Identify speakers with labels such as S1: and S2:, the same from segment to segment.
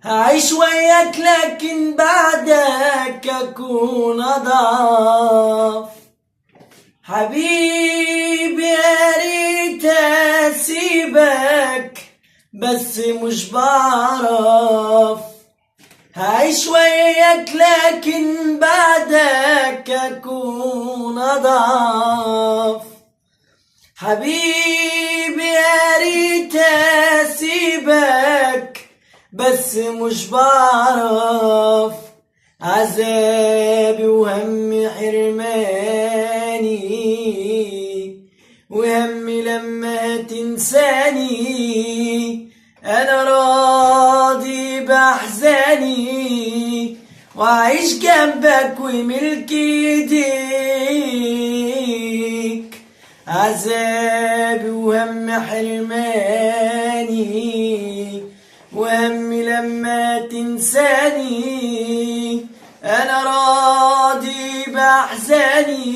S1: هعيش وياك لكن بعدك أكون أضعف. حبيبي يا ريت أسيبك بس مش بعرف. هعيش وياك لكن بعدك أكون أضعف. حبيبي يا ريت أسيبك بس مش بعرف. عذابي وهمي حرماني، وهمي لما تنساني. أنا راضي بأحزاني وأعيش جنبك وملك إيديك. عذابي وهمي حرماني، وهمي لما تنساني. أنا راضي بأحزاني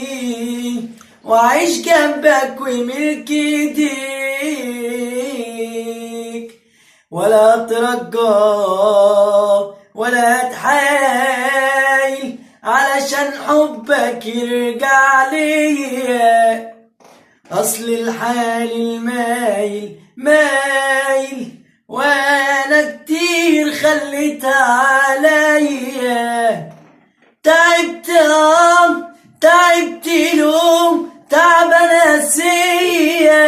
S1: وأعيش جنبك وملك إيديك. ولا أترجى ولا أتحايل علشان حبك يرجع ليا. أصل الحال المايل مايل وأنا كتير خليتها عليا. تعبت تعبت لوم تعبان نسيا.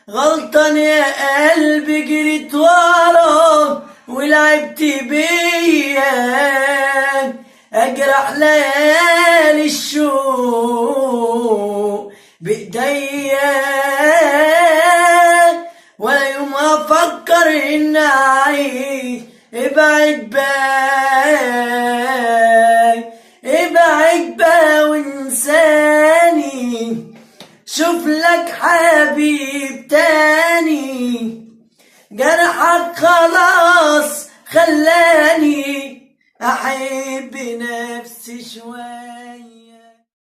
S1: غلطان يا قلبي جريت ورا ولعبت بيا. أجرح ليالي الشوق بإيديا، ولا يوم أفكر إن أعيش. ابعد بقى وانساني، شوف لك حبيب تاني. جرحك خلاص خلاني أحب نفسي شوية.